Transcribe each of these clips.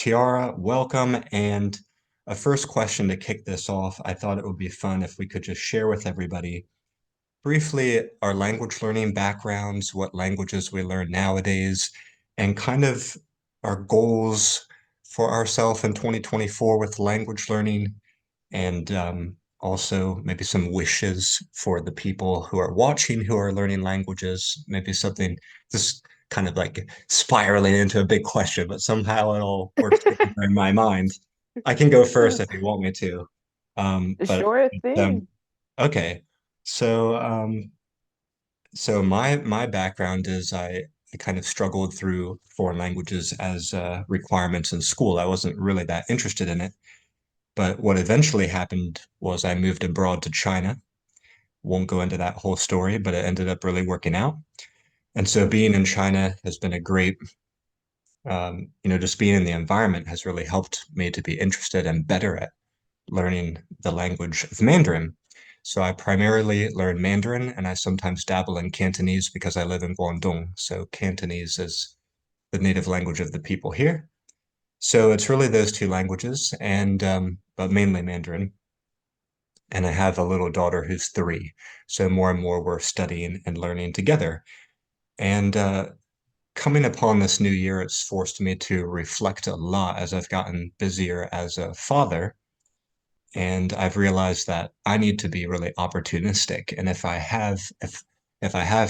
Tiara, welcome. And a first question to kick this off, I thought it would be fun if we could just share with everybody briefly our language learning backgrounds, what languages we learn nowadays, and kind of our goals for ourselves in 2024 with language learning, and also maybe some wishes for the people who are watching who are learning languages, maybe something just kind of like spiraling into a big question, but somehow it all works together in my mind. I can go first if you want me to. But Sure um, thing. okay. So so my background is I kind of struggled through foreign languages as requirements in school. I wasn't really that interested in it. But what eventually happened was I moved abroad to China. Won't go into that whole story, but it ended up really working out. And so being in China has been a great, just being in the environment has really helped me to be interested and better at learning the language of Mandarin. So I primarily learn Mandarin and I sometimes dabble in Cantonese because I live in Guangdong. So Cantonese is the native language of the people here. So it's really those two languages and but mainly Mandarin. And I have a little daughter who's 3. So more and more we're studying and learning together. And coming upon this new year, it's forced me to reflect a lot as I've gotten busier as a father. And I've realized that I need to be really opportunistic. And if I have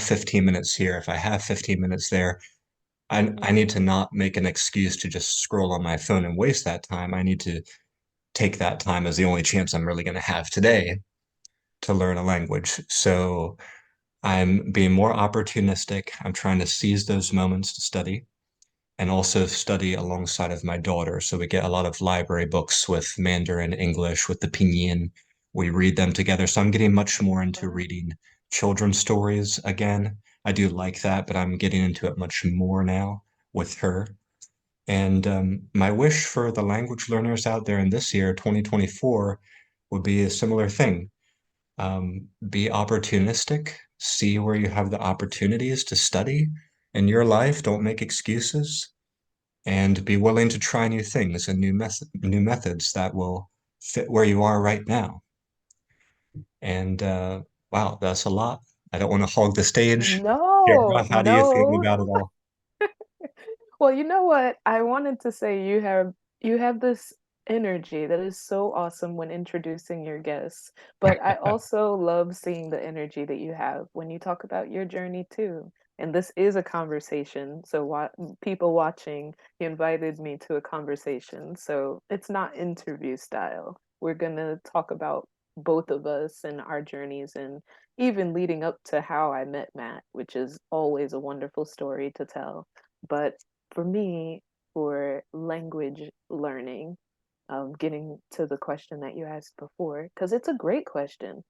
15 minutes here, if I have 15 minutes there, I need to not make an excuse to just scroll on my phone and waste that time. I need to take that time as the only chance I'm really going to have today to learn a language. So I'm being more opportunistic. I'm trying to seize those moments to study and also study alongside of my daughter. So we get a lot of library books with Mandarin, English, with the pinyin. We read them together. So I'm getting much more into reading children's stories again. I do like that, but I'm getting into it much more now with her. And my wish for the language learners out there in this year, 2024, would be a similar thing. Be opportunistic, see where you have the opportunities to study in your life. Don't make excuses and be willing to try new things and new methods that will fit where you are right now. And wow, that's a lot. I don't want to hog the stage. No, Kira, how do you feel no. about it all? Well, you know what? I wanted to say you have this energy that is so awesome when introducing your guests, but I also love seeing the energy that you have when you talk about your journey too. And this is a conversation, so people watching, you invited me to a conversation, so it's not interview style. We're gonna talk about both of us and our journeys and even leading up to how I met Matt, which is always a wonderful story to tell. But for me, for language learning, getting to the question that you asked before, because it's a great question.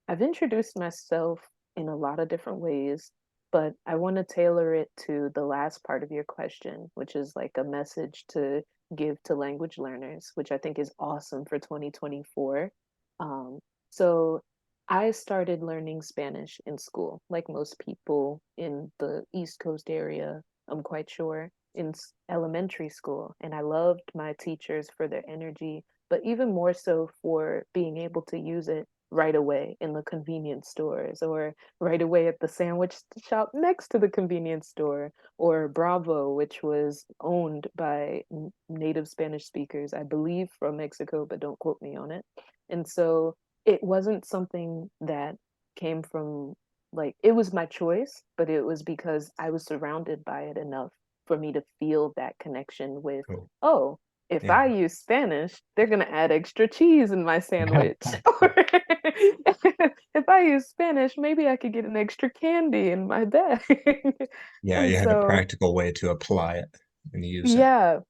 I've introduced myself in a lot of different ways, but I want to tailor it to the last part of your question, which is like a message to give to language learners, which I think is awesome for 2024. Um, so I started learning Spanish in school, like most people in the East Coast area, I'm quite sure, in elementary school. And I loved my teachers for their energy, but even more so for being able to use it right away in the convenience stores or right away at the sandwich shop next to the convenience store or Bravo, which was owned by native Spanish speakers, I believe from Mexico, but don't quote me on it. And so it wasn't something that came from like it was my choice, but it was because I was surrounded by it enough for me to feel that connection with, Cool. oh, if Yeah. I use Spanish, they're going to add extra cheese in my sandwich. Or if I use Spanish, maybe I could get an extra candy in my bag. Yeah, And you have a so, practical way to apply it and use it. yeah.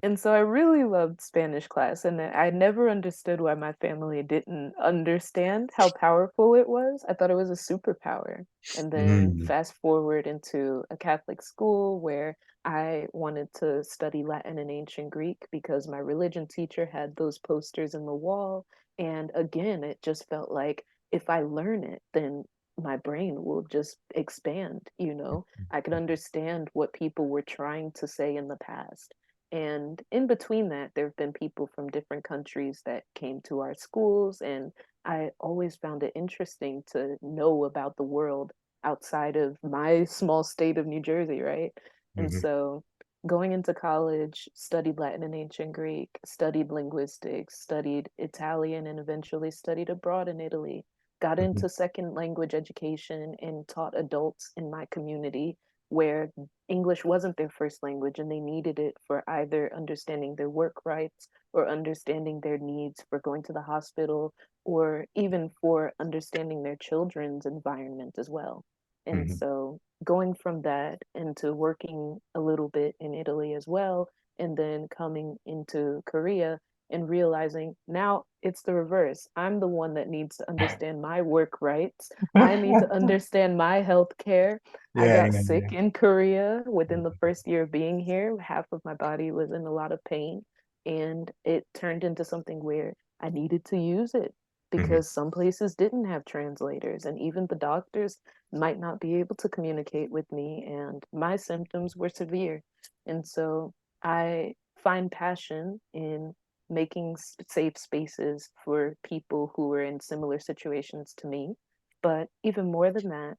And so I really loved Spanish class, and I never understood why my family didn't understand how powerful it was. I thought it was a superpower. And then Mm. fast forward into a Catholic school where I wanted to study Latin and ancient Greek because my religion teacher had those posters in the wall. And again, it just felt like if I learn it, then my brain will just expand, you know? I could understand what people were trying to say in the past. And in between that, there have been people from different countries that came to our schools, and I always found it interesting to know about the world outside of my small state of New Jersey, right? And Hmm. so going into college, studied Latin and ancient Greek, studied linguistics, studied Italian, and eventually studied abroad in Italy. Got Hmm. into second language education and taught adults in my community where English wasn't their first language and they needed it for either understanding their work rights or understanding their needs for going to the hospital or even for understanding their children's environment as well. And Hmm. so going from that into working a little bit in Italy as well, and then coming into Korea and realizing now it's the reverse. I'm the one that needs to understand my work rights. I need to understand my health care. I Yeah, got yeah, sick yeah. in Korea within the first year of being here. Half of my body was in a lot of pain, and it turned into something where I needed to use it Hmm. because some places didn't have translators, and even the doctors might not be able to communicate with me, and my symptoms were severe. And so I find passion in making safe spaces for people who are in similar situations to me. But even more than that,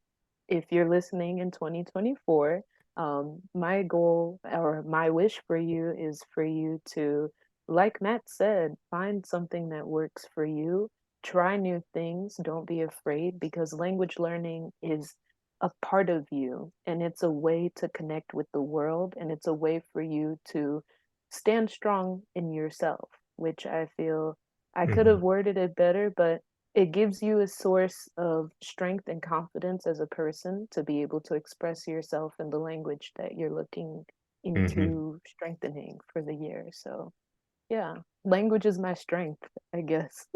if you're listening in 2024, my goal or my wish for you is for you to, like Matt said, find something that works for you. Try new things. Don't be afraid because language learning is a part of you and it's a way to connect with the world and it's a way for you to stand strong in yourself, which I feel I could have Hmm. worded it better, but it gives you a source of strength and confidence as a person to be able to express yourself in the language that you're looking Hmm. into strengthening for the year. So, yeah, language is my strength, I guess.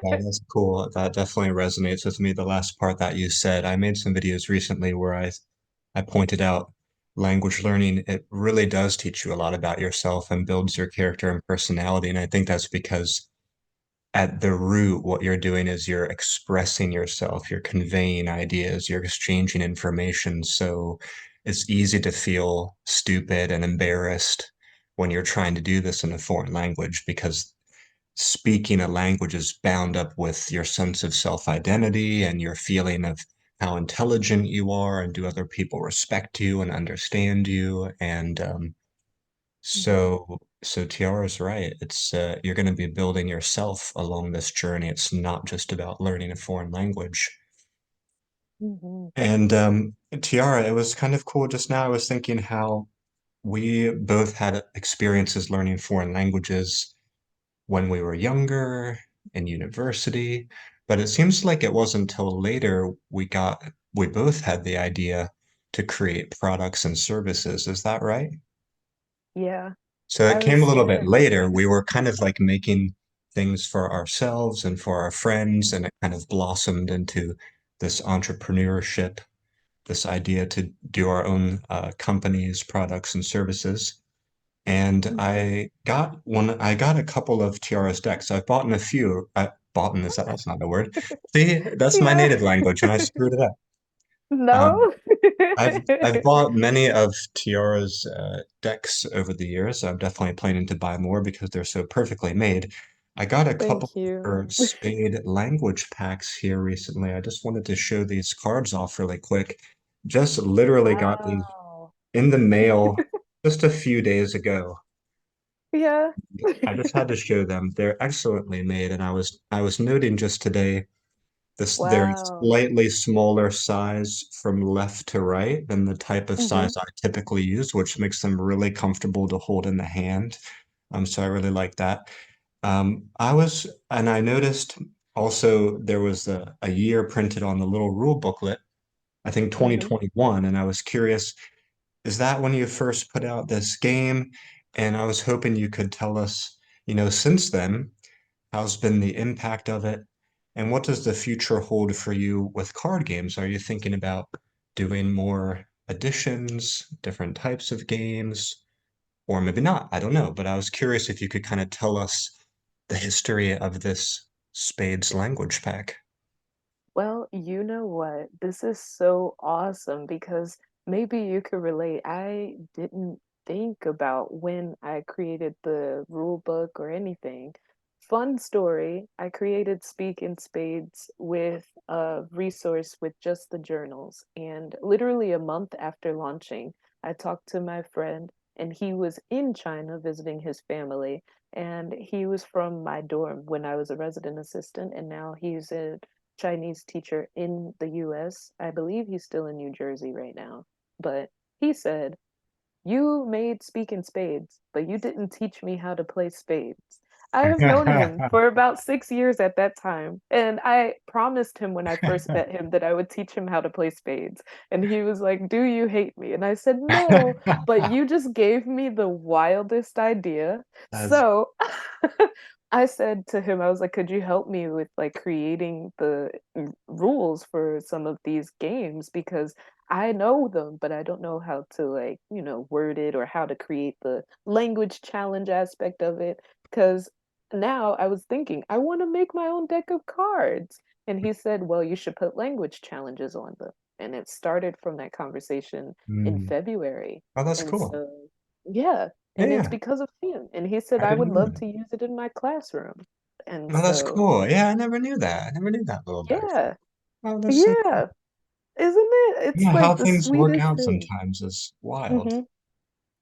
Yeah, that's cool. That definitely resonates with me, the last part that you said. I made some videos recently where I pointed out language learning, it really does teach you a lot about yourself and builds your character and personality. And I think that's because at the root, what you're doing is you're expressing yourself, you're conveying ideas, you're exchanging information. So it's easy to feel stupid and embarrassed when you're trying to do this in a foreign language because speaking a language is bound up with your sense of self-identity and your feeling of how intelligent you are and do other people respect you and understand you. And Hmm. so Tiara's right. It's you're going to be building yourself along this journey. It's not just about learning a foreign language. Hmm. And Tiara, it was kind of cool just now. I was thinking how we both had experiences learning foreign languages when we were younger in university, but it seems like it wasn't until later we both had the idea to create products and services. Is that right? Yeah, So I it came a was little bit scared. later. We were kind of like making things for ourselves and for our friends, and it kind of blossomed into this entrepreneurship, this idea to do our own companies, products, and services. And Hmm. I got a couple of Tiara's decks. I've bought in a few. I bought in is that that's not the word. See, that's my Yeah, native language, and I screwed it up. Um, no. I've bought many of Tiara's decks over the years. I'm definitely planning to buy more because they're so perfectly made. I got a couple Thank of you. her spade language packs here recently. I just wanted to show these cards off really quick. Just literally got these Wow. in the mail just a few days ago. Yeah. I just had to show them. They're excellently made, and I was noting just today this they're Wow. slightly smaller size from left to right than the type of Hmm. size I typically use, which makes them really comfortable to hold in the hand. So I really like that. And I noticed also there was a year printed on the little rule booklet, I think Hmm. 2021, and I was curious, is that when you first put out this game? And I was hoping you could tell us, since then, how's been the impact of it? And what does the future hold for you with card games? Are you thinking about doing more editions, different types of games, or maybe not? I don't know, but I was curious if you could kind of tell us the history of this Spades language pack. Well, you know what? This is so awesome because maybe you could relate. I didn't think about when I created the rule book or anything. Fun story, I created Speak in Spades with a resource with just the journals. And literally a month after launching, I talked to my friend, and he was in China visiting his family. And he was from my dorm when I was a resident assistant, and now he's a Chinese teacher in the US. I believe he's still in New Jersey right now. But he said, you made Speak in Spades, but you didn't teach me how to play spades. I have known him for about 6 years at that time, and I promised him when I first met him that I would teach him how to play spades. And he was like, do you hate me? And I said, no, but you just gave me the wildest idea. That's So I said to him, I was like, could you help me with like creating the rules for some of these games? Because I know them, but I don't know how to like, word it or how to create the language challenge aspect of it. Because now I was thinking, I want to make my own deck of cards. And he said, well, you should put language challenges on them. And it started from that conversation in mm. February. Oh, that's And cool. so, yeah, Yeah, and it's yeah. because of him. And he said, I I didn't would know love that. to use it in my classroom. And Oh, that's so, cool. Yeah, I never knew that. I never knew that little backstory. yeah, Oh, that's so cool. yeah, isn't it? It's Yeah, how like the things work sweetest out thing. sometimes is wild. Hmm.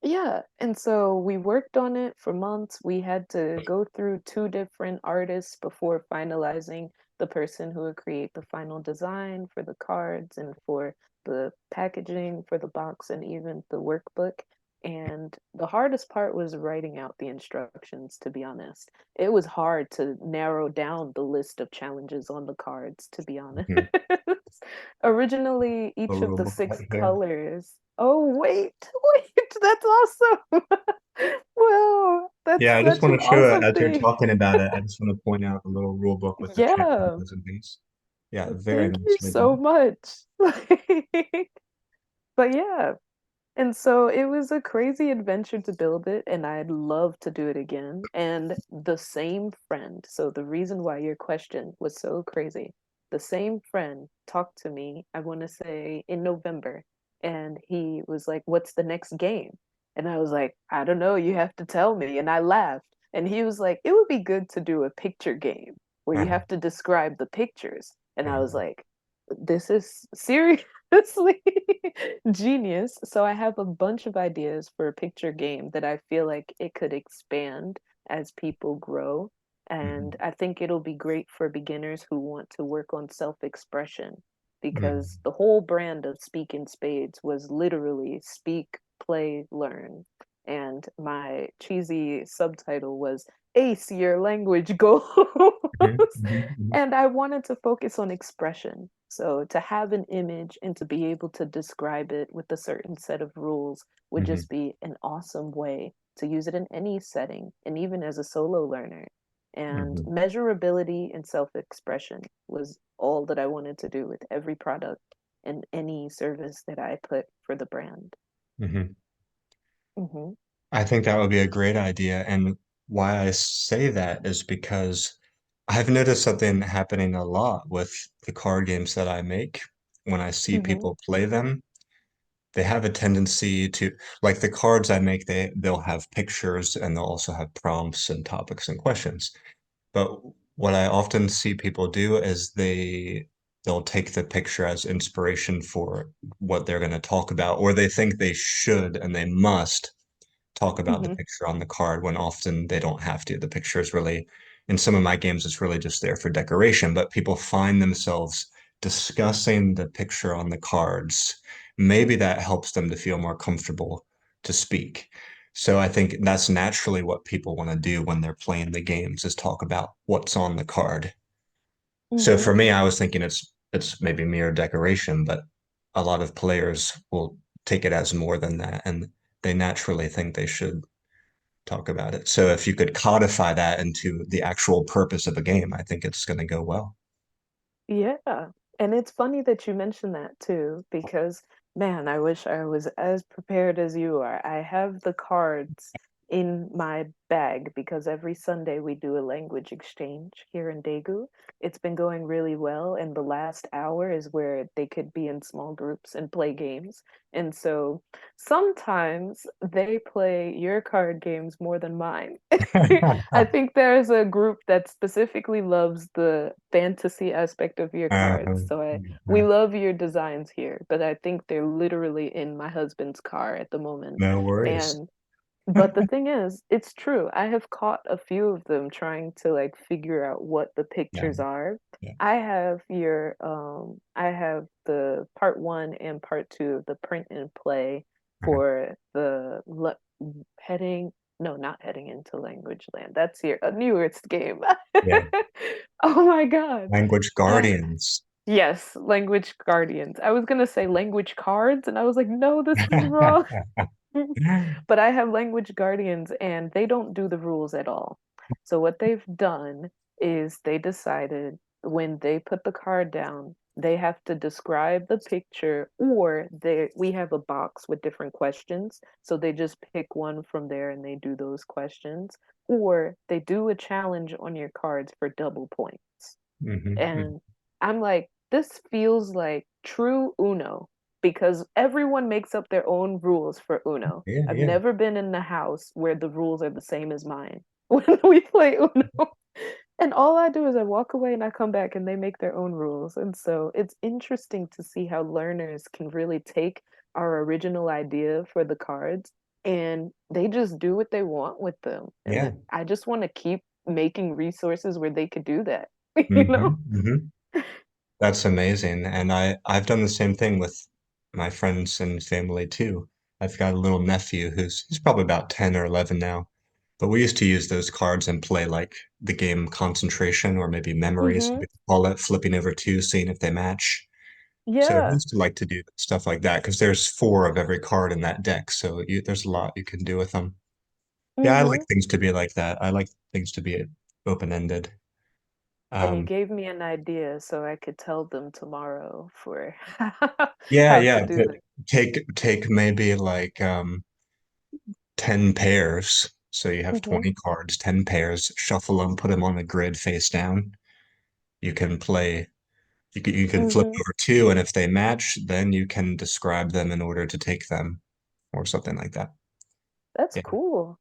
Yeah, and so we worked on it for months. We had to go through two different artists before finalizing the person who would create the final design for the cards and for the packaging for the box and even the workbook. And the hardest part was writing out the instructions, to be honest. It was hard to narrow down the list of challenges on the cards, to be honest. Mhm. Originally, A each of rule the book six right here. colors. Oh, wait, wait, that's awesome. Well, that's Yeah, I just such want an to show it awesome as you're thing. talking about it. I just want to point out the little rule book with the check Yeah, marks and things. Yeah, very thank you nicely so done. much. But yeah, and so it was a crazy adventure to build it, and I'd love to do it again. And the same friend, so the reason why your question was so crazy, the same friend talked to me, I want to say in November, and he was like, what's the next game? And I was like, I don't know, you have to tell me. And I laughed. And he was like, it would be good to do a picture game where you Uh, have to describe the pictures. And I was uh, like, this is seriously genius. So I have a bunch of ideas for a picture game that I feel like it could expand as people grow. And mhm, I think it'll be great for beginners who want to work on self-expression because mhm, the whole brand of Speak in Spades was literally speak, play, learn. And my cheesy subtitle was Ace Your Language Goals. mhm, mhm, mhm, And I wanted to focus on expression. So to have an image and to be able to describe it with a certain set of rules would mhm, just be an awesome way to use it in any setting and even as a solo learner. And mhm, measurability and self expression was all that I wanted to do with every product and any service that I put for the brand. mhm. Hmm. I think that would be a great idea. And why I say that is because I've noticed something happening a lot with the card games that I make. When I see Hmm. people play them, they have a tendency to, like the cards I make, they'll have pictures and they'll also have prompts and topics and questions. But what I often see people do is they'll take the picture as inspiration for what they're going to talk about, or they think they should and they must talk about the Hmm. picture on the card when often they don't have to. The picture is really, in some of my games, it's really just there for decoration, but people find themselves discussing the picture on the cards. Maybe that helps them to feel more comfortable to speak. So I think that's naturally what people want to do when they're playing the games is talk about what's on the card. So Hmm. for me, I was thinking it's maybe mere decoration, but a lot of players will take it as more than that, and they naturally think they should talk about it. So if you could codify that into the actual purpose of a game, I think it's going to go well. Yeah. And it's funny that you mentioned that too, because man, I wish I was as prepared as you are. I have the cards in my bag because every Sunday we do a language exchange here in Daegu. It's been going really well, and the last hour is where they could be in small groups and play games. And so sometimes they play your card games more than mine. I think there's a group that specifically loves the fantasy aspect of your cards. So we love your designs here, but I think they're literally in my husband's car at the moment. No worries. And but the thing is, it's true. I have caught a few of them trying to like figure out what the Yeah, pictures are. yeah. I have the part one and part two of the print and play Uh-huh. for heading, no, not heading into language land. That's your a newest game. Yeah. Oh my God. Language Uh, guardians. yes, language guardians. I was gonna say language cards, and I was like, no, this is wrong. But I have language guardians and they don't do the rules at all. So what they've done is they decided when they put the card down, they have to describe the picture or we have a box with different questions. So they just pick one from there and they do those questions. Or they do a challenge on your cards for double points. Hmm. And I'm like, this feels like true Uno because everyone makes up their own rules for Uno. Yeah, I've yeah. never been in a house where the rules are the same as mine when we play Uno. And all I do is I walk away and I come back and they make their own rules. And so it's interesting to see how learners can really take our original idea for the cards and they just do what they want with them. And Yeah. I just want to keep making resources where they could do that, you Hmm. know? Hmm. That's amazing. And I've done the same thing with my friends and family too. I've got a little nephew he's probably about 10 or 11 now. But we used to use those cards and play like the game concentration or maybe memories, Hmm. we call it, flipping over two, seeing if they match. So we Yeah. used to like to do stuff like that because there's four of every card in that deck. So there's a lot you can do with them. Yeah, I like Hmm. things to be like that. I like things to be open-ended. And you Um, gave me an idea so I could tell them tomorrow for yeah, how to yeah. do that. Take maybe like 10 pairs. So you have Hmm. 20 cards, 10 pairs, shuffle them, put them on the grid face down. You can play, you can flip Hmm. over two, and if they match, then you can describe them in order to take them or something like that. That's Yeah. cool.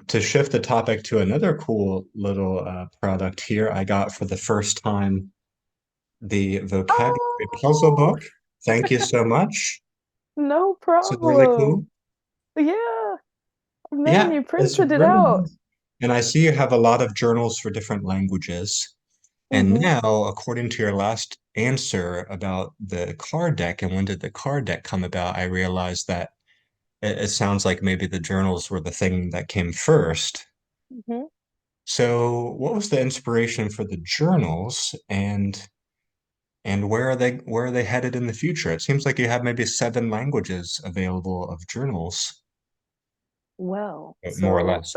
To shift the topic to another cool little product here, I got for the first time the vocabulary puzzle Oh, book. Thank you so much. no This is really problem. cool. Yeah. Man, Yeah, you it's printed it really out. nice. And I see you have a lot of journals for different languages. And Hmm. now, according to your last answer about the card deck and when did the card deck come about, I realized that it sounds like maybe the journals were the thing that came first. Hmm. So, what was the inspiration for the journals and where are they headed in the future? It seems like you have maybe seven languages available of journals, Well, more or so less.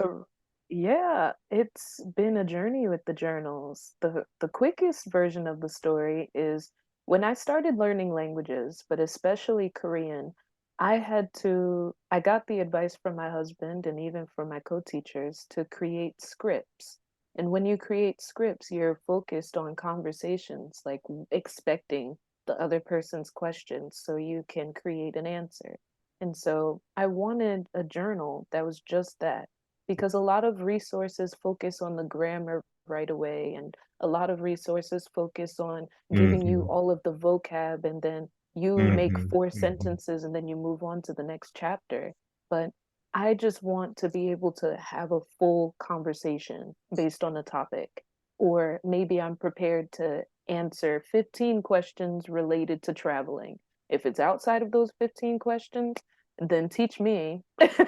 yeah, it's been a journey with the journals. The quickest version of the story is when I started learning languages, but especially Korean, I got the advice from my husband and even from my co-teachers to create scripts. And when you create scripts, you're focused on conversations, like expecting the other person's questions so you can create an answer. And so I wanted a journal that was just that because a lot of resources focus on the grammar right away, and a lot of resources focus on giving you Hmm. all of the vocab, and then you make Hmm. four Hmm. sentences and then you move on to the next chapter. But I just want to be able to have a full conversation based on a topic. Or maybe I'm prepared to answer 15 questions related to traveling. If it's outside of those 15 questions, then teach me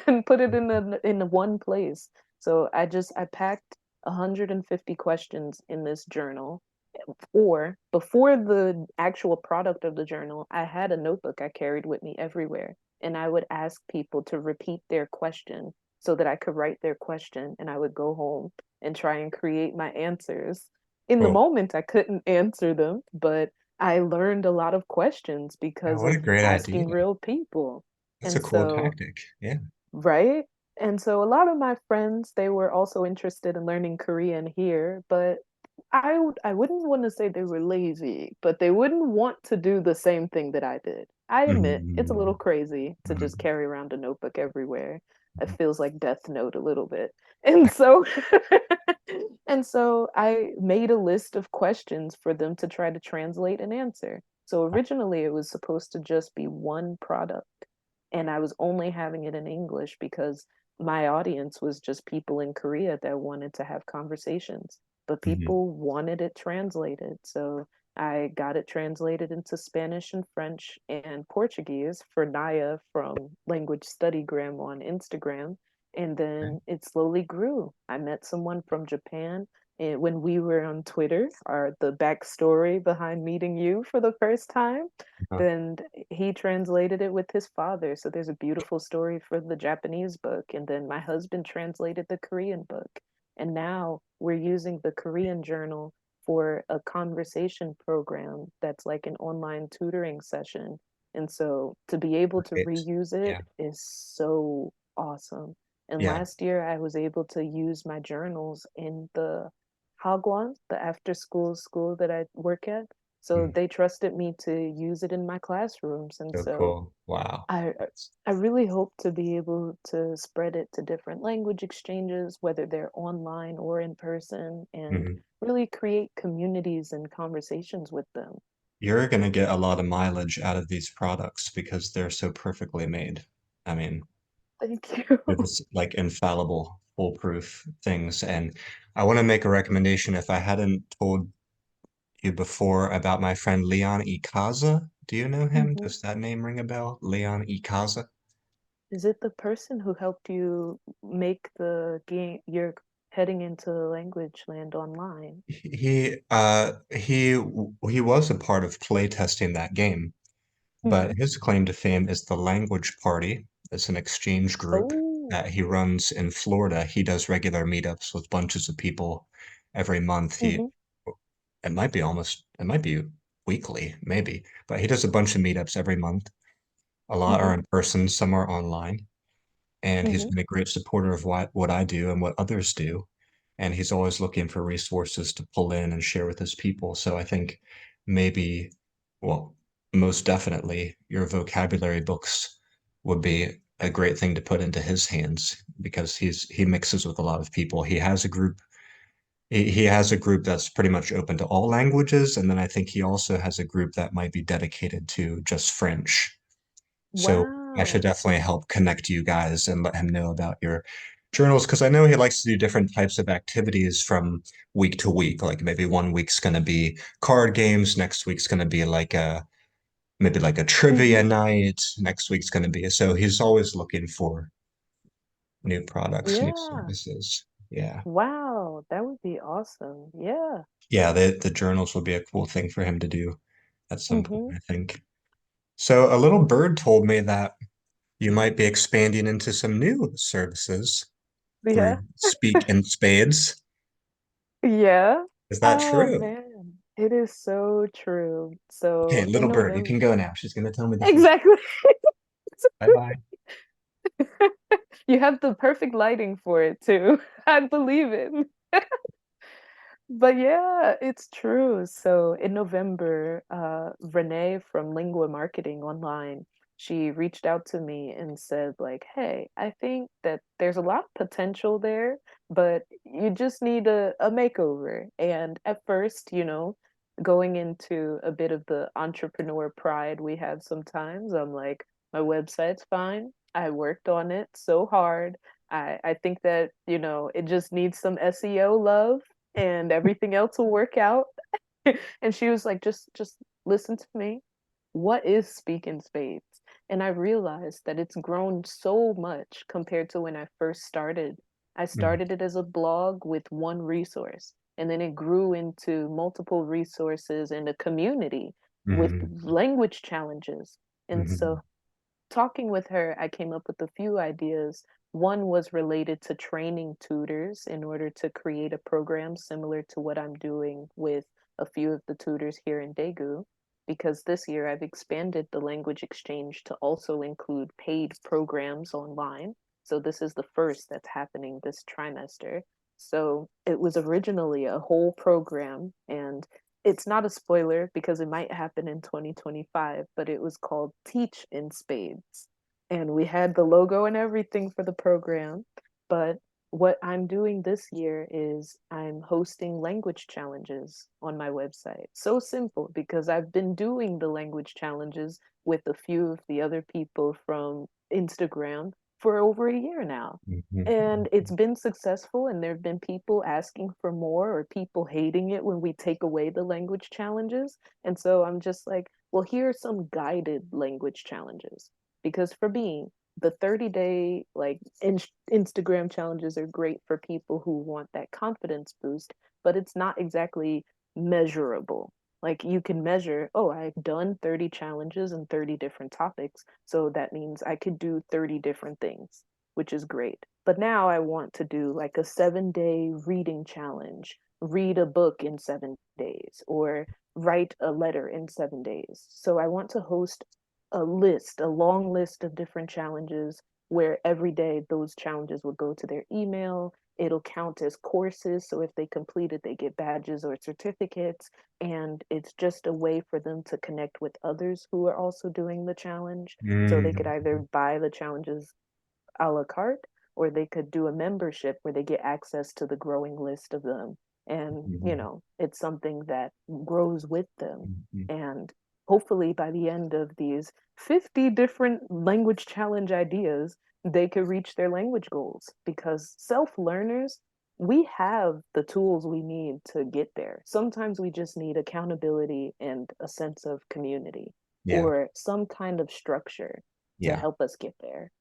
and put it in the one place. So I packed 150 questions in this journal. Or before the actual product of the journal, I had a notebook I carried with me everywhere, and I would ask people to repeat their question so that I could write their question, and I would go home and try and create my answers. In the Cool. moment, I couldn't answer them, but I learned a lot of questions Oh, because what a of great asking idea. real people. That's a And cool so, tactic. Yeah. right? And so a lot of my friends, they were also interested in learning Korean here, but I wouldn't want to say they were lazy, but they wouldn't want to do the same thing that I did. I admit it's a little Mhm. crazy to just Mhm. carry around a notebook everywhere. It feels like Death Note a little bit. And so and so I made a list of questions for them to try to translate and answer. So originally it was supposed to just be one product, and I was only having it in English because my audience was just people in Korea that wanted to have conversations, but Mhm. people wanted it translated. So I got it translated into Spanish and French and Portuguese for Naya from Language Studygram on Instagram. And Okay. then it slowly grew. I met someone from Japan and when we were on Twitter, or the backstory behind meeting you for the first time. Uh-huh. Then he translated it with his father. So there's a beautiful story for the Japanese book. And then my husband translated the Korean book. And now we're using the Korean journal for a conversation program that's like an online tutoring session. And so to be able to Great. reuse it Yeah. is so awesome. And Yeah. last year I was able to use my journals in the Hagwon, the after school that I work at. So Mm. they trusted me to use it in my classrooms. And So so cool. Wow. I I really hope to be able to spread it to different language exchanges, whether they're online or in person, and Mhm. really create communities and conversations with them. You're going to get a lot of mileage out of these products because they're so perfectly made. I mean, Thank you. they're just like infallible, foolproof things. And I want to make a recommendation. If I hadn't told you before about my friend Leon Ikaza, do you know him? Hmm. Does that name ring a bell? Leon Ikaza? Is it the person who helped you make the game? You're heading into language land online. He was a part of playtesting that game, Hmm. but his claim to fame is the Language Party. It's an exchange group Oh. that he runs in Florida. He does regular meetups with bunches of people every month. Hmm. It might be weekly, maybe, but he does a bunch of meetups every month. A lot are Hmm. in person, some are online. And he's Hmm. been a great supporter of what I do and what others do. And he's always looking for resources to pull in and share with his people. So I think maybe, well, most definitely, your vocabulary books would be a great thing to put into his hands because he mixes with a lot of people. He has a group that's pretty much open to all languages, and then I think he also has a group that might be dedicated to just French. So I should Wow. definitely help connect you guys and let him know about your journals because I know he likes to do different types of activities from week to week. Like maybe one week's going to be card games, next week's going to be like a maybe like a trivia Hmm. night, next week's going to be so he's always looking for new products, new Yeah. services. Yeah. Wow, that would be awesome. Yeah. Yeah, the journals will be a cool thing for him to do at some point, Hmm. I think. So a little bird told me that you might be expanding into some new services through Yeah. Speak in Spades. Yeah. Is that Oh true? man, it is so true. Okay, So in little bird, you November, can go now. She's gonna tell me the secret. exactly. Bye bye. You have the perfect lighting for it too. I believe it. But yeah, it's true. So in November, Renee from Lingua Marketing Online, she reached out to me and said, like, hey, I think that there's a lot of potential there, but you just need a makeover. And at first, going into a bit of the entrepreneur pride we have sometimes, I'm like, my website's fine. I worked on it so hard. I think that, it just needs some SEO love and everything else will work out. And she was like, just listen to me. What is Speak in Spades? And I realized that it's grown so much compared to when I first started. I Mhm, started it as a blog with one resource, and then it grew into multiple resources and a community with mhm, language challenges. And mhm, so talking with her, I came up with a few ideas. One was related to training tutors in order to create a program similar to what I'm doing with a few of the tutors here in Daegu, because this year I've expanded the language exchange to also include paid programs online. So this is the first that's happening this trimester. So it was originally a whole program, and it's not a spoiler because it might happen in 2025, but it was called Teach in Spades. And we had the logo and everything for the program. But what I'm doing this year is I'm hosting language challenges on my website. So simple because I've been doing the language challenges with a few of the other people from Instagram for over a year now. Mhm. And it's been successful, and there have been people asking for more or people hating it when we take away the language challenges. And so I'm just like, well, here are some guided language challenges. Because for me, the 30-day like Instagram challenges are great for people who want that confidence boost, but it's not exactly measurable. Like you can measure, oh, I've done 30 challenges and 30 different topics, so that means I could do 30 different things, which is great. But now I want to do like a 7-day reading challenge, read a book in 7 days, or write a letter in 7 days. So I want to host a long list of different challenges where every day those challenges will go to their email. It'll count as courses. So if they complete it, they get badges or certificates. And it's just a way for them to connect with others who are also doing the challenge. So they could Mhm. either buy the challenges a la carte, or they could do a membership where they get access to the growing list of them. And, Mhm. it's something that grows with them. Mhm. And hopefully by the end of these 50 different language challenge ideas, they could reach their language goals because self learners, we have the tools we need to get there. Sometimes we just need accountability and a sense of community Yeah, or some kind of structure to yeah, help us get there.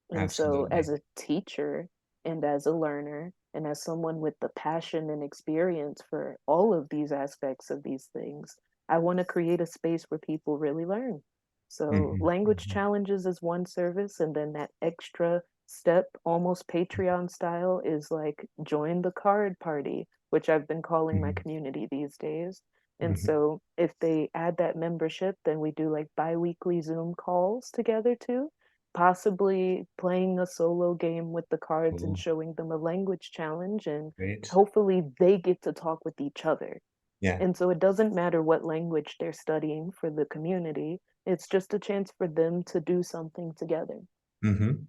And so, absolutely. as a teacher and as a learner, and as someone with the passion and experience for all of these aspects of these things, I want to create a space where people really learn. So, Mhm. language Mhm. challenges is one service, and then that extra step, almost Patreon style, is like join the card party, which I've been calling my Mhm. community these days. And Mhm. so, if they add that membership, then we do like bi weekly Zoom calls together too, possibly playing a solo game with the cards and Cool. showing them a language challenge, and Great. hopefully they get to talk with each other. Yeah. And so it doesn't matter what language they're studying for the community, it's just a chance for them to do something together. Hmm.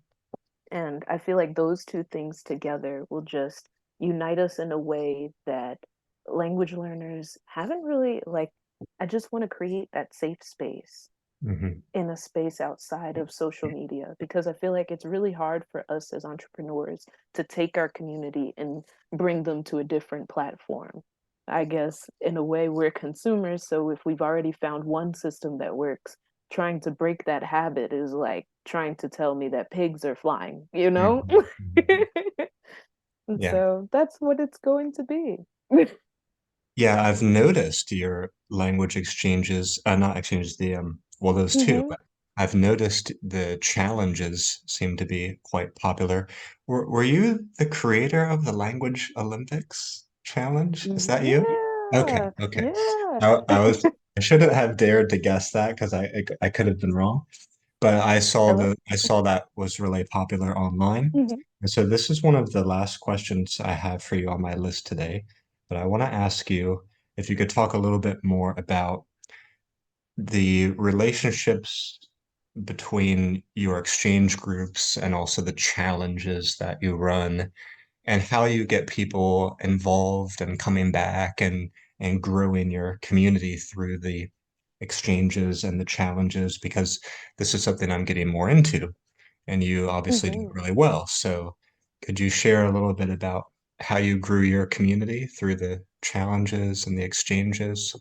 And I feel like those two things together will just unite us in a way that language learners haven't really like. I just want to create that safe space Hmm. in a space outside of social media because I feel like it's really hard for us as entrepreneurs to take our community and bring them to a different platform. I guess in a way we're consumers, so if we've already found one system that works, trying to break that habit is like trying to tell me that pigs are flying, you know? Hmm. Hmm. And Yeah. so that's what it's going to be. Yeah, I've noticed your language exchanges, not exchanges, well, those two, Hmm. but I've noticed the challenges seem to be quite popular. Were you the creator of the Language Olympics challenge? Is that you? Okay, Yeah, okay. yeah. I shouldn't have dared to guess that because I could have been wrong. But Hello. I saw that was really popular online. Hmm. And so this is one of the last questions I have for you on my list today. But I want to ask you if you could talk a little bit more about the relationships between your exchange groups and also the challenges that you run and how you get people involved and coming back and growing your community through the exchanges and the challenges because this is something I'm getting more into and you obviously do it Hmm. really well. So could you share a little bit about how you grew your community through the challenges and the exchanges?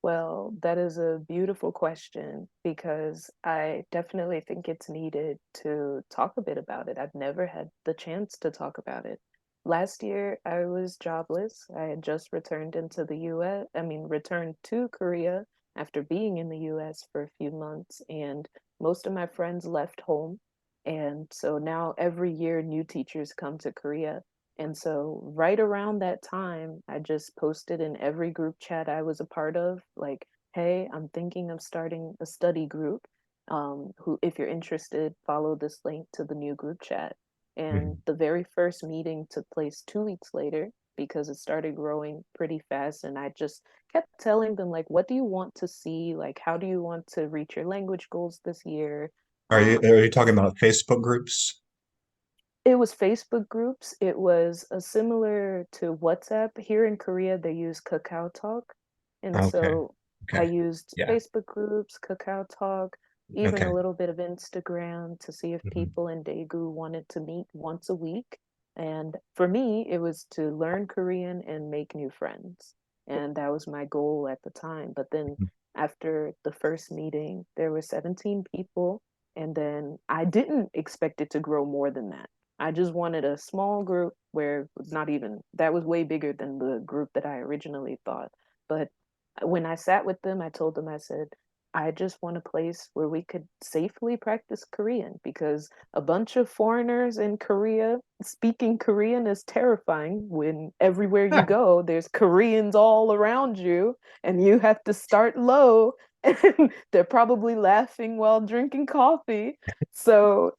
Well, that is a beautiful question because I definitely think it's needed to talk a bit about it. I've never had the chance to talk about it. Last year, I was jobless. I had just returned into the US, returned to Korea after being in the US for a few months, and most of my friends left home. And so now every year, new teachers come to Korea. And so, right around that time, I just posted in every group chat I was a part of, like, hey, I'm thinking of starting a study group. who, if you're interested, follow this link to the new group chat. And Mhm. the very first meeting took place 2 weeks later because it started growing pretty fast. And I just kept telling them, like, what do you want to see? Like, how do you want to reach your language goals this year? Are you talking about Facebook groups? It was Facebook groups. It was similar to WhatsApp. Here in Korea, they use Kakao Talk. And Okay. so I Okay. used Yeah. Facebook groups, Kakao Talk, even Okay. a little bit of Instagram to see if Mhm. people in Daegu wanted to meet once a week. And for me, it was to learn Korean and make new friends. And that was my goal at the time. But then after the first meeting, there were 17 people. And then I didn't expect it to grow more than that. I just wanted a small group where not even that was way bigger than the group that I originally thought. But when I sat with them, I told them, I said, I just want a place where we could safely practice Korean because a bunch of foreigners in Korea speaking Korean is terrifying when everywhere you Ah, go, there's Koreans all around you and you have to start low and they're probably laughing while drinking coffee. So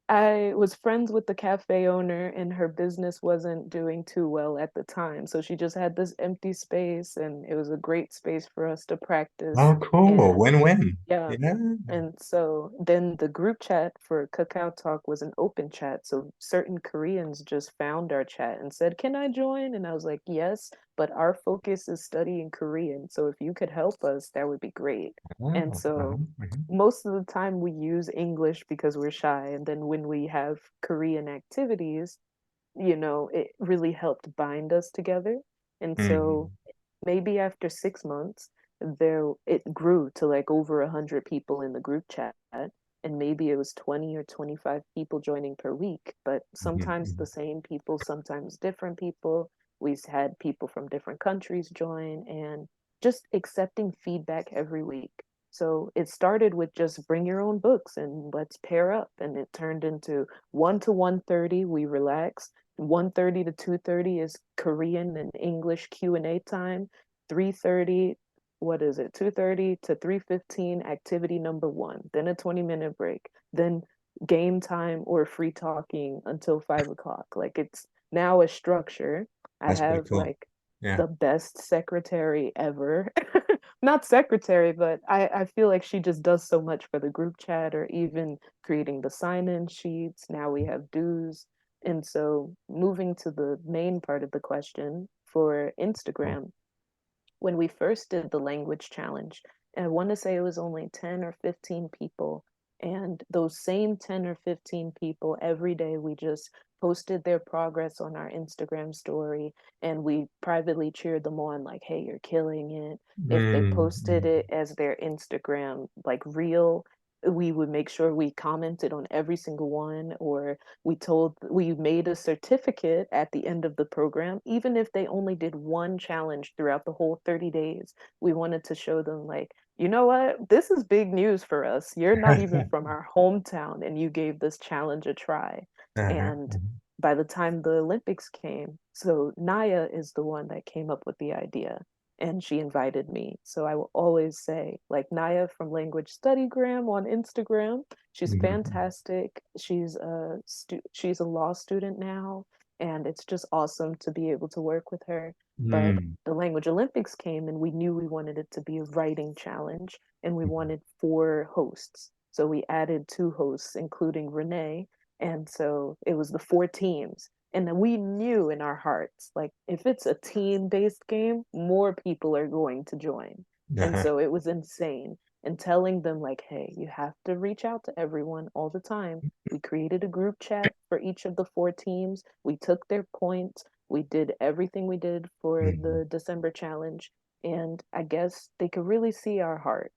I was friends with the cafe owner, and her business wasn't doing too well at the time. So she just had this empty space, and it was a great space for us to practice. oh, cool. And Win-win. yeah. Yeah. And so then the group chat for Kakao Talk was an open chat. So certain Koreans just found our chat and said, "Can I join?" And I was like, "Yes, but our focus is studying Korean. So if you could help us, that would be great." And Oh, so most of the time we use English because we're shy. And then when we have Korean activities, it really helped bind us together. And so mhm. maybe after 6 months, there it grew to like over 100 people in the group chat, and maybe it was 20 or 25 people joining per week, but Mhm. sometimes the Mhm. same people, sometimes different people. We've had people from different countries join and just accepting feedback every week. So it started with just bring your own books and let's pair up, and it turned into 1 to 1:30 we relax. 1:30 to 2:30 is Korean and English Q&A time. 3:30, what is it? 2:30 to 3:15 activity number 1. Then a 20-minute break. Then game time or free talking until 5 o'clock. Like it's now a structure. I That's pretty have cool. like Yeah. the best secretary ever. Not secretary, but I feel like she just does so much for the group chat or even creating the sign-in sheets. Now we have dues. And so, moving to the main part of the question for Cool. Instagram, when we first did the language challenge, and I want to say it was only 10 or 15 people. And those same 10 or 15 people, every day we just posted their progress on our Instagram story and we privately cheered them on, like, hey, you're killing it. If they posted Mm. it as their Instagram, like reel, we would make sure we commented on every single one, or we made a certificate at the end of the program, even if they only did one challenge throughout the whole 30 days. We wanted to show them, like, you know what? This is big news for us. You're not even from our hometown, and you gave this challenge a try. Uh-huh. And Mhm. by the time the Olympics came, so Naya is the one that came up with the idea and she invited me. So I will always say, like Naya from Language Studygram on Instagram, she's Mhm. fantastic. She's a law student now, and it's just awesome to be able to work with her. But Mm. the Language Olympics came, and we knew we wanted it to be a writing challenge, and we Mhm. wanted 4 hosts. So we added 2 hosts, including Renee, and so it was the 4 teams. And then we knew in our hearts, like, if it's a team based game, more people are going to join. And Uh-huh. so it was insane. And telling them, like, hey, you have to reach out to everyone all the time. We created a group chat for each of the 4 teams. We took their points. We did everything we did for Mhm. the December challenge. And I guess they could really see our heart,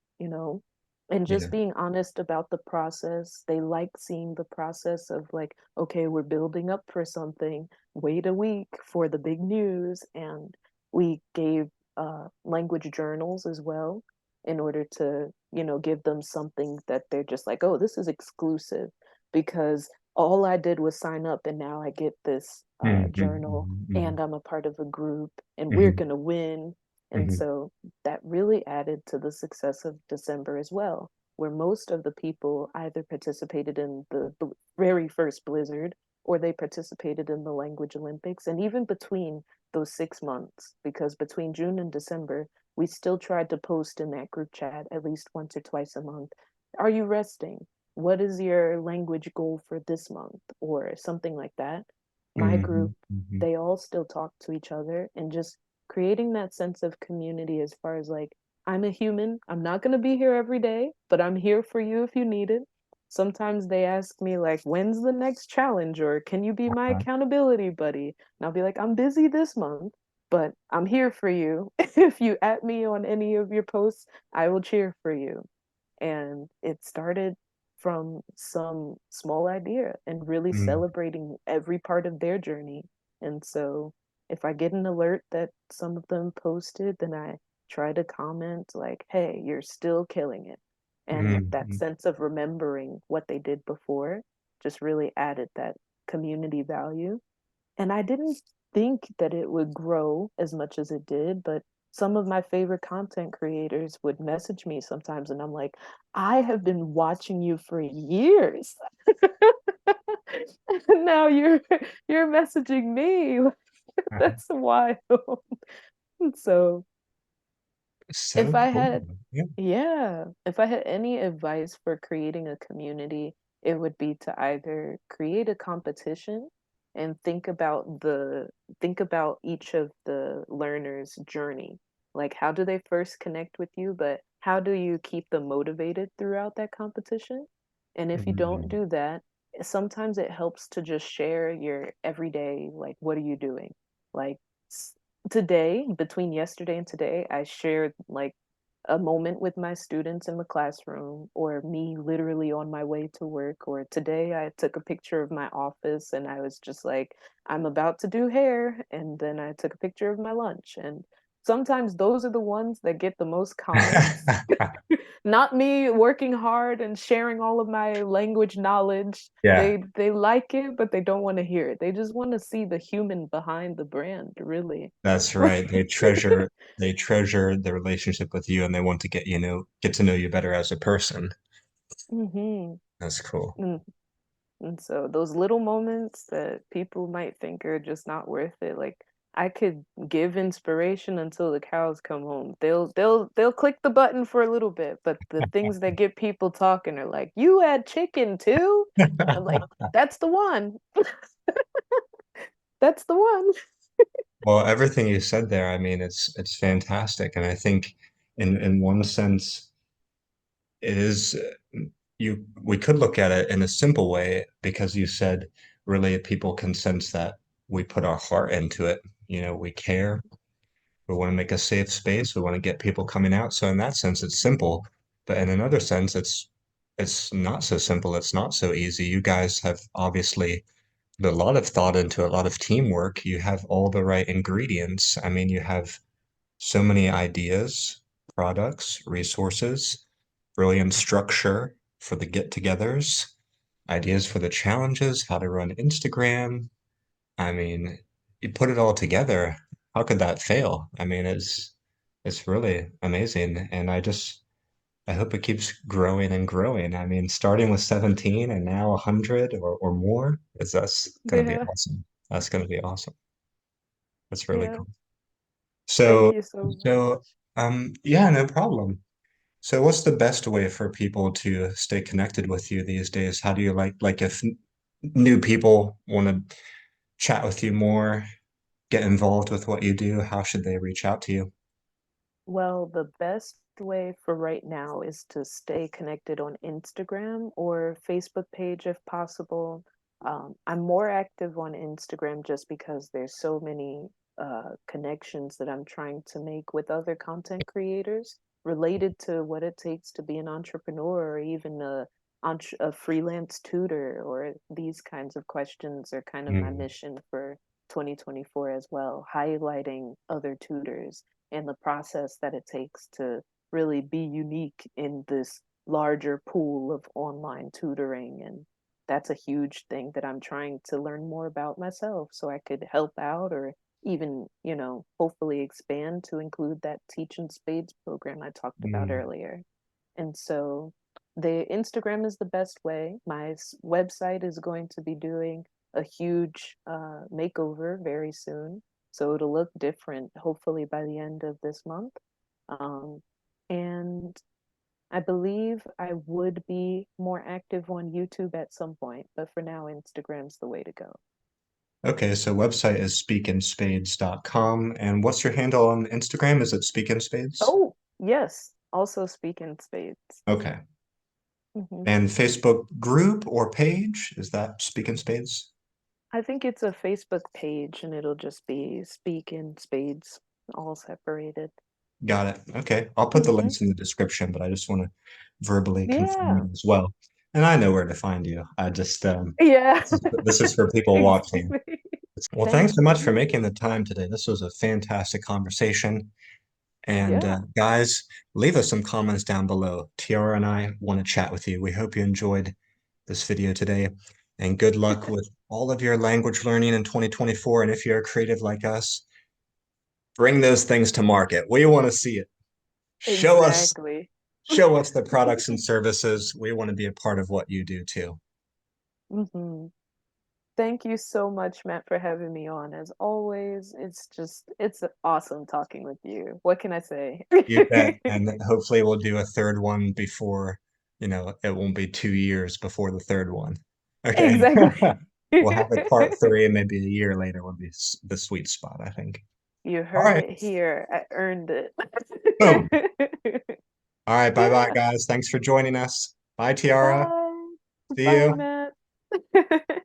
and Yeah. just being honest about the process. They like seeing the process of, like, okay, we're building up for something, wait a week for the big news. And we gave language journals as well in order to, give them something that they're just like, oh, this is exclusive, because all I did was sign up and now I get this Mhm. journal Mhm. and I'm a part of a group and we're Mhm. going to win. And Hmm. so that really added to the success of December as well, where most of the people either participated in the very first Blizzard or they participated in the Language Olympics. And even between those 6 months, because between June and December, we still tried to post in that group chat at least once or twice a month. Are you resting? What is your language goal for this month? Or something like that. My Hmm. group, Hmm. they all still talk to each other and just creating that sense of community as far as like, I'm a human. I'm not going to be here every day, but I'm here for you if you need it. Sometimes they ask me, like, when's the next challenge? Or can you be my accountability buddy? And I'll be like, I'm busy this month, but I'm here for you. If you at me on any of your posts, I will cheer for you. And it started from some small idea and really Hmm. celebrating every part of their journey. And so if I get an alert that some of them posted, then I try to comment like, hey, you're still killing it. And that Hmm. sense of remembering what they did before just really added that community value. And I didn't think that it would grow as much as it did, but some of my favorite content creators would message me sometimes, and I'm like, I have been watching you for years. And now you're messaging me. That's wild. So So if I cool. had, Yeah. yeah, if I had any advice for creating a community, it would be to either create a competition and think about each of the learners' journey. Like how do they first connect with you, but how do you keep them motivated throughout that competition? And if you don't Hmm. do that, sometimes it helps to just share your everyday, like what are you doing? Like today, between yesterday and today, I shared like a moment with my students in the classroom, or me literally on my way to work, or today I took a picture of my office and I was just like, I'm about to do hair, and then I took a picture of my lunch. And sometimes those are the ones that get the most comments. Not me working hard and sharing all of my language knowledge. Yeah, They like it, but they don't want to hear it. They just want to see the human behind the brand, really. that's right. They treasure the relationship with you and they want to get to know you better as a person. Hmm. That's cool. And so those little moments that people might think are just not worth it, like I could give inspiration until the cows come home. They'll click the button for a little bit, but the things that get people talking are like, "You had chicken too?" I'm like, "That's the one. That's the one." Well, everything you said there, I mean, it's fantastic. And I think in one sense, it is we could look at it in a simple way because you said really people can sense that we put our heart into it. We care. We want to make a safe space. We want to get people coming out. So in that sense, it's simple. But in another sense, it's not so simple. It's not so easy. You guys have obviously put a lot of thought into a lot of teamwork. You have all the right ingredients. I mean, you have so many ideas, products, resources, brilliant structure for the get-togethers, ideas for the challenges, how to run Instagram. I mean, you put it all together, how could that fail? I mean, it's really amazing. And I hope it keeps growing and growing. I mean, starting with 17 and now 100 or more, that's gonna be Yeah, awesome. That's gonna be awesome. That's really yeah. cool. Thank So you so so much. yeah, no problem. So what's the best way for people to stay connected with you these days? How do you like if new people want to chat with you more, get involved with what you do, how should they reach out to you? Well, the best way for right now is to stay connected on Instagram or Facebook page if possible. I'm more active on Instagram just because there's so many connections that I'm trying to make with other content creators related to what it takes to be an entrepreneur or even a freelance tutor, or these kinds of questions are kind of my Mm, mission for 2024 as well, highlighting other tutors and the process that it takes to really be unique in this larger pool of online tutoring. And that's a huge thing that I'm trying to learn more about myself so I could help out or even, hopefully expand to include that Teach in Spades program I talked about Mm. earlier. And so the Instagram is the best way. My website is going to be doing a huge makeover very soon. So it'll look different, hopefully by the end of this month. Um, and I believe I would be more active on YouTube at some point, but for now, Instagram's the way to go. Okay, so website is speakinspades.com. And what's your handle on Instagram? Is it Speak in Spades? Oh, yes, also speak in spades. Okay. Hmm. And Facebook group or page? Is that Speak in Spades? I think it's a Facebook page and it'll just be speak in spades, all separated. Got it. Okay. I'll put the Hmm. links in the description, but I just want to verbally confirm Yeah, it as well. And I know where to find you. I just yeah, this is for people watching. exactly. Well, thanks Thank so much for you. making the time today. This was a fantastic conversation. And Yeah, guys, leave us some comments down below. Tiara and I want to chat with you. We hope you enjoyed this video today. And good luck with all of your language learning in 2024. And if you're creative like us, bring those things to market. We want to see it. Show us exactly. show us the products and services. We want to be a part of what you do too. Hmm. Thank you so much, Matt, for having me on. As always, it's awesome talking with you. What can I say? You bet. And hopefully we'll do a third one before, it won't be 2 years before the third one. Okay. Exactly. We'll have a part three, and maybe a year later would be the sweet spot, I think. You All heard right. it here. I earned it. Boom. All right. Bye bye, guys. Thanks for joining us. Bye, Tiara. Bye. See Bye, you. Matt.